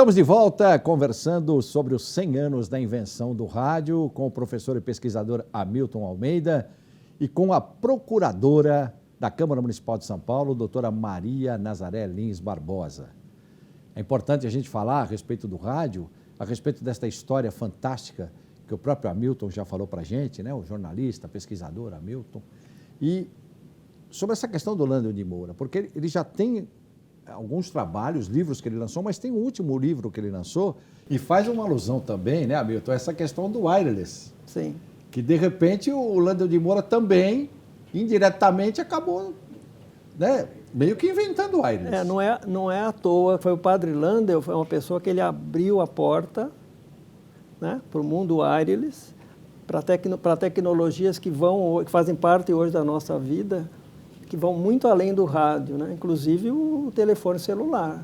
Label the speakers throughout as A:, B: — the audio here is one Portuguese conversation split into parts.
A: Estamos de volta conversando sobre os 100 anos da invenção do rádio com o professor e pesquisador Hamilton Almeida e com a procuradora da Câmara Municipal de São Paulo, doutora Maria Nazaré Lins Barbosa. É importante a gente falar a respeito do rádio, a respeito desta história fantástica que o próprio Hamilton já falou para a gente, né? O jornalista, pesquisador Hamilton, e sobre essa questão do Lândio de Moura, porque ele já tem alguns trabalhos, livros que ele lançou, mas tem um último livro que ele lançou e faz uma alusão também, né, Hamilton, a essa questão do wireless.
B: Sim.
A: Que, de repente, o Lândio de Moura também, indiretamente, acabou, né, meio que inventando o wireless.
B: Não é à toa, foi o padre Landel, foi uma pessoa que ele abriu a porta, né, para o mundo wireless, para tecnologias que fazem parte hoje da nossa vida, que vão muito além do rádio, né? Inclusive o telefone celular.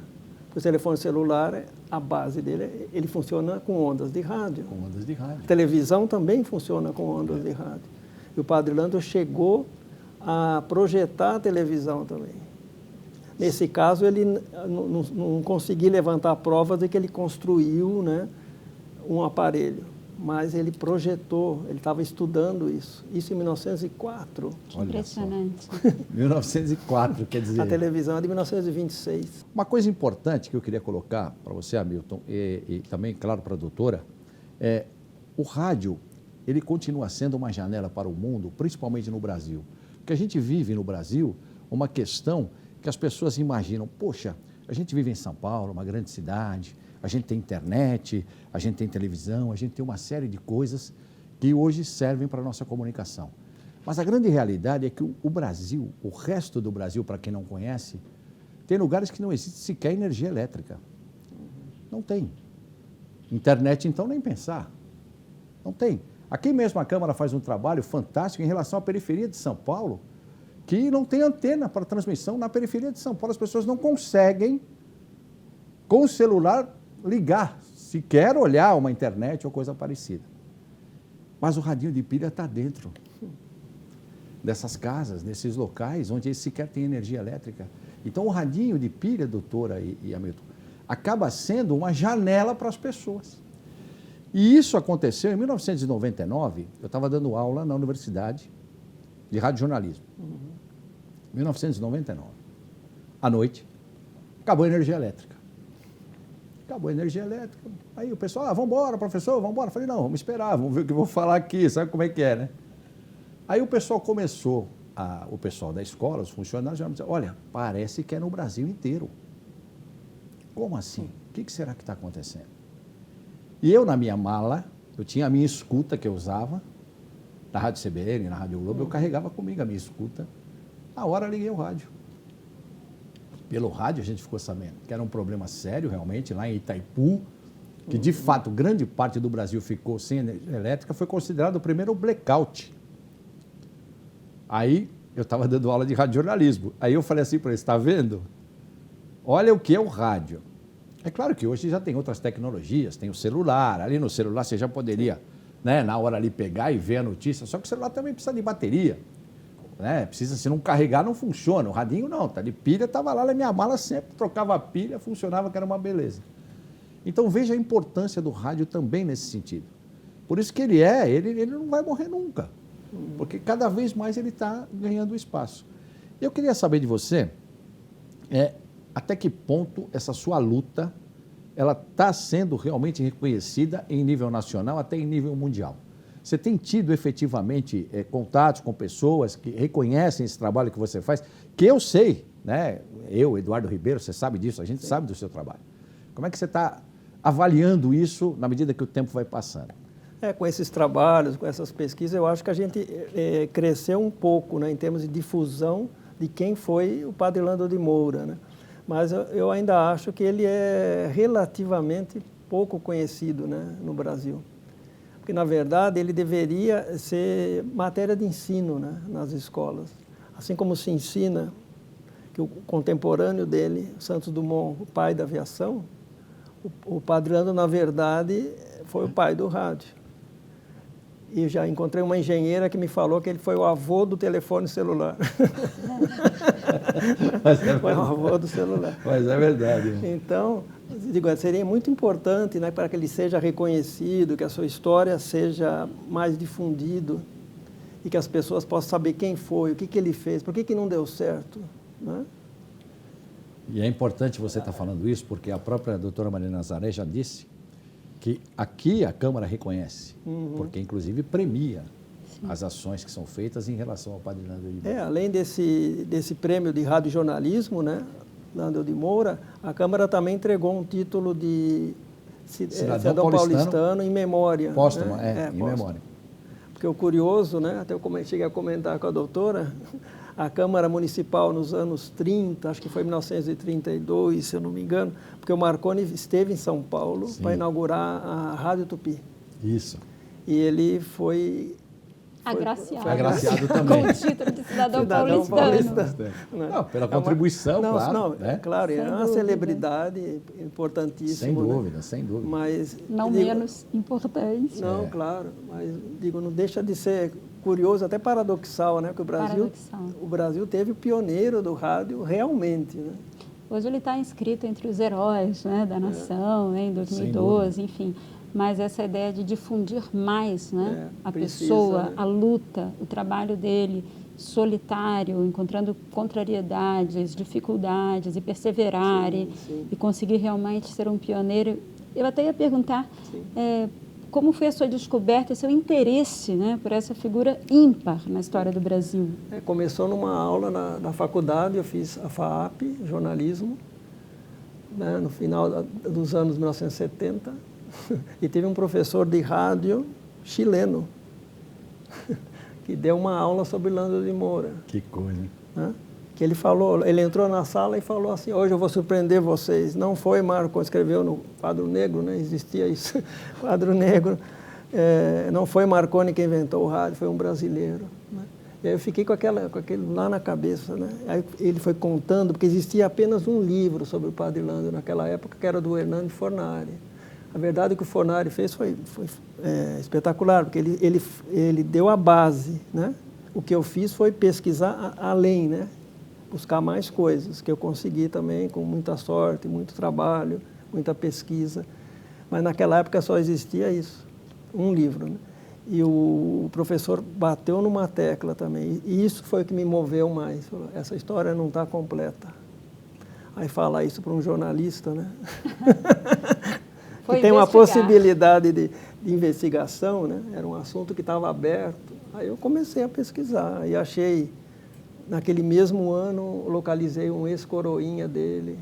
B: O telefone celular, a base dele, ele funciona com ondas de rádio.
A: Com ondas de rádio.
B: A televisão também funciona com ondas de rádio. E o padre Landel chegou a projetar a televisão também. Nesse caso, ele não conseguiu levantar provas de que ele construiu, né, um aparelho. Mas ele projetou, ele estava estudando isso em 1904.
C: Impressionante.
A: 1904, quer dizer...
B: A televisão é de 1926.
A: Uma coisa importante que eu queria colocar para você, Hamilton, e também, claro, para a doutora, o rádio, ele continua sendo uma janela para o mundo, principalmente no Brasil. Porque a gente vive no Brasil uma questão que as pessoas imaginam, poxa, a gente vive em São Paulo, uma grande cidade, a gente tem internet, a gente tem televisão, a gente tem uma série de coisas que hoje servem para a nossa comunicação. Mas a grande realidade é que o Brasil, o resto do Brasil, para quem não conhece, tem lugares que não existe sequer energia elétrica. Não tem. Internet, então, nem pensar. Não tem. Aqui mesmo a Câmara faz um trabalho fantástico em relação à periferia de São Paulo, que não tem antena para transmissão na periferia de São Paulo. As pessoas não conseguem, com o celular, ligar, sequer olhar uma internet ou coisa parecida. Mas o radinho de pilha está dentro dessas casas, nesses locais onde eles sequer têm energia elétrica. Então o radinho de pilha, doutora e Hamilton, acaba sendo uma janela para as pessoas. E isso aconteceu em 1999, eu estava dando aula na Universidade de Radiojornalismo. 1999. À noite, acabou a energia elétrica. Acabou a energia elétrica. Aí o pessoal, vamos embora, professor, vamos embora. Eu falei, não, vamos esperar, vamos ver o que eu vou falar aqui, sabe como é que é, né? Aí o pessoal começou, o pessoal da escola, os funcionários, já me disseram, olha, parece que é no Brasil inteiro. Como assim? O que será que está acontecendo? E eu, na minha mala, eu tinha a minha escuta que eu usava, na Rádio CBN, na Rádio Globo, eu carregava comigo a minha escuta. Na hora liguei o rádio. Pelo rádio a gente ficou sabendo que era um problema sério realmente lá em Itaipu, que de fato grande parte do Brasil ficou sem energia elétrica, foi considerado o primeiro blackout. Aí eu estava dando aula de radiojornalismo, aí eu falei assim para eles, está vendo? Olha o que é o rádio. É claro que hoje já tem outras tecnologias, tem o celular, ali no celular você já poderia, né, na hora ali pegar e ver a notícia, só que o celular também precisa de bateria. Né? Precisa, se não carregar, não funciona. O radinho não, tá de pilha, estava lá na minha mala sempre, trocava a pilha, funcionava, que era uma beleza. Então veja a importância do rádio também nesse sentido. Por isso que ele não vai morrer nunca, porque cada vez mais ele está ganhando espaço. Eu queria saber de você, até que ponto essa sua luta, ela está sendo realmente reconhecida em nível nacional, até em nível mundial. Você tem tido efetivamente contatos com pessoas que reconhecem esse trabalho que você faz, que eu sei, né? Eu, Eduardo Ribeiro, você sabe disso, a gente sabe do seu trabalho. Como é que você está avaliando isso na medida que o tempo vai passando?
B: Com esses trabalhos, com essas pesquisas, eu acho que a gente cresceu um pouco, né, em termos de difusão de quem foi o padre Lândio de Moura, né? Mas eu ainda acho que ele é relativamente pouco conhecido, né, no Brasil. Porque, na verdade, ele deveria ser matéria de ensino, né, nas escolas. Assim como se ensina que o contemporâneo dele, Santos Dumont, o pai da aviação, o padre Lândio, na verdade, foi o pai do rádio. E já encontrei uma engenheira que me falou que ele foi o avô do telefone celular.
A: Mas é
B: foi o avô do celular.
A: Mas é verdade.
B: Então, digo, seria muito importante, né, para que ele seja reconhecido, que a sua história seja mais difundida e que as pessoas possam saber quem foi, o que ele fez, por que não deu certo, né?
A: E é importante você estar falando isso, porque a própria doutora Maria Nazaré já disse que aqui a Câmara reconhece, porque inclusive premia as ações que são feitas em relação ao Padre Lando de Moura.
B: Além desse prêmio de radiojornalismo, né, Lando de Moura, a Câmara também entregou um título de cidadão paulistano em memória.
A: Póstuma,
B: né?
A: Em memória.
B: Porque o curioso, né, até eu cheguei a comentar com a doutora, a Câmara Municipal nos anos 30, acho que foi 1932, se eu não me engano, porque o Marconi esteve em São Paulo para inaugurar a Rádio Tupi.
A: Isso.
B: E ele foi
A: agraciado também.
C: Com o título de cidadão paulistano.
A: Não, pela contribuição, claro.
B: Claro, é uma celebridade importantíssima.
A: Sem dúvida, sem dúvida.
B: Mas,
C: não menos importante.
B: Não, claro, mas digo, não deixa de ser curioso, até paradoxal, né? Porque o Brasil teve o pioneiro do rádio realmente, né?
C: Hoje ele está inscrito entre os heróis, né, da nação, né, em 2012, enfim. Mas essa ideia de difundir mais, né, a pessoa, né? A luta, o trabalho dele, solitário, encontrando contrariedades, dificuldades, e perseverar e conseguir realmente ser um pioneiro. Eu até ia perguntar como foi a sua descoberta, seu interesse, né, por essa figura ímpar na história do Brasil.
B: Começou numa aula na faculdade, eu fiz a FAAP, jornalismo, né, no final dos anos 1970, e teve um professor de rádio chileno que deu uma aula sobre Lando de Moura.
A: Que coisa, hein?
B: Né? Que ele entrou na sala e falou assim: hoje eu vou surpreender vocês. Não foi Marco, escreveu no quadro negro, né? Existia isso, quadro negro. Não foi Marconi quem inventou o rádio, foi um brasileiro. Né? E aí eu fiquei com aquele lá na cabeça, né? Aí ele foi contando, porque existia apenas um livro sobre o Padre Lando naquela época, que era do Hernani Fornari. A verdade é que o Fornari fez foi espetacular, porque ele deu a base, né? O que eu fiz foi pesquisar além, né? Buscar mais coisas, que eu consegui também com muita sorte, muito trabalho, muita pesquisa. Mas naquela época só existia isso, um livro, né? E o professor bateu numa tecla também, e isso foi o que me moveu mais. Falou, essa história não está completa. Aí falar isso para um jornalista, né? Que tem uma possibilidade de investigação, né? Era um assunto que estava aberto. Aí eu comecei a pesquisar e achei, naquele mesmo ano, localizei um ex-coroinha dele,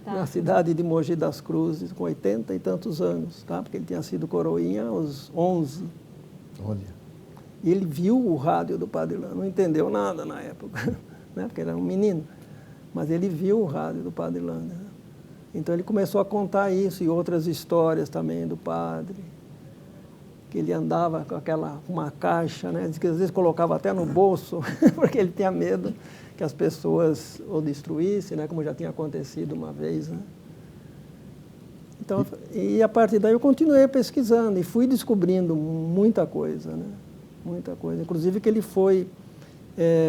B: na cidade de Mogi das Cruzes, com 80 e tantos anos, tá? Porque ele tinha sido coroinha aos 11.
A: Olha.
B: E ele viu o rádio do Padre Lando, não entendeu nada na época, né? Porque ele era um menino, mas ele viu o rádio do Padre Lando. Né? Então ele começou a contar isso e outras histórias também do padre, que ele andava com uma caixa, né? Diz que às vezes colocava até no bolso, porque ele tinha medo que as pessoas o destruíssem, né? Como já tinha acontecido uma vez, né? Então, e a partir daí eu continuei pesquisando e fui descobrindo muita coisa, né? Muita coisa. Inclusive que ele foi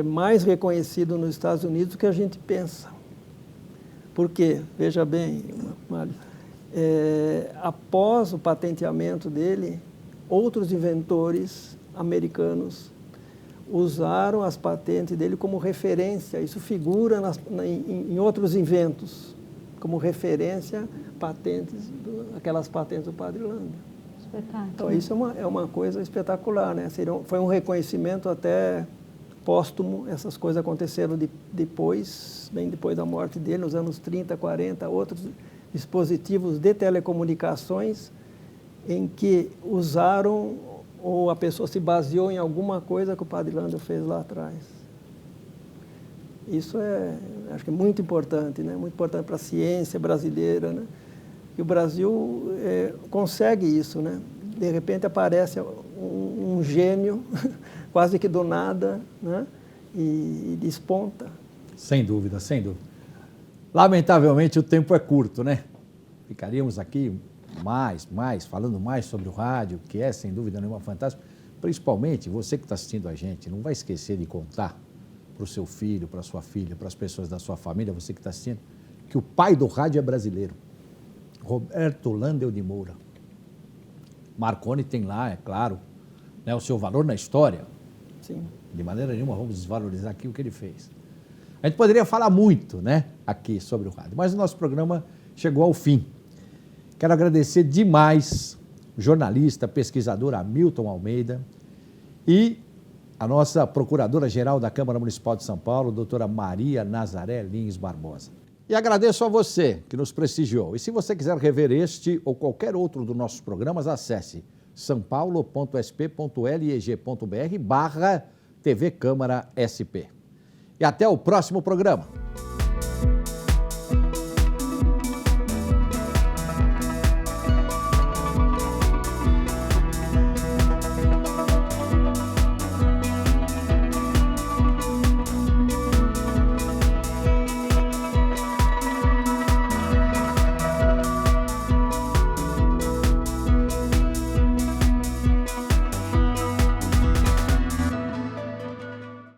B: mais reconhecido nos Estados Unidos do que a gente pensa. Por quê? Veja bem, Mário, após o patenteamento dele, outros inventores americanos usaram as patentes dele como referência. Isso figura em outros inventos, como referência aquelas patentes do Padre Lando.
C: Espetáculo.
B: Então, isso é uma coisa espetacular, né? Foi um reconhecimento até póstumo. Essas coisas aconteceram depois, bem depois da morte dele, nos anos 30, 40, outros dispositivos de telecomunicações em que usaram ou a pessoa se baseou em alguma coisa que o Padre Lando fez lá atrás. Isso acho que é muito importante, né? Muito importante para a ciência brasileira, né? E o Brasil consegue isso, né? De repente aparece um gênio, quase que do nada, né? E desponta.
A: Sem dúvida, sem dúvida. Lamentavelmente o tempo é curto, né? Ficaríamos aqui falando mais sobre o rádio, que é, sem dúvida nenhuma, fantástico. Principalmente, você que está assistindo a gente, não vai esquecer de contar para o seu filho, para a sua filha, para as pessoas da sua família, você que está assistindo, que o pai do rádio é brasileiro. Roberto Landel de Moura. Marconi tem lá, é claro, né, o seu valor na história.
B: Sim.
A: De maneira nenhuma vamos desvalorizar aqui o que ele fez. A gente poderia falar muito, né, aqui sobre o rádio, mas o nosso programa chegou ao fim. Quero agradecer demais o jornalista, pesquisador Hamilton Almeida e a nossa procuradora-geral da Câmara Municipal de São Paulo, doutora Maria Nazaré Lins Barbosa. E agradeço a você que nos prestigiou. E se você quiser rever este ou qualquer outro dos nossos programas, acesse sampaulo.sp.leg.br/TV Câmara SP. E até o próximo programa.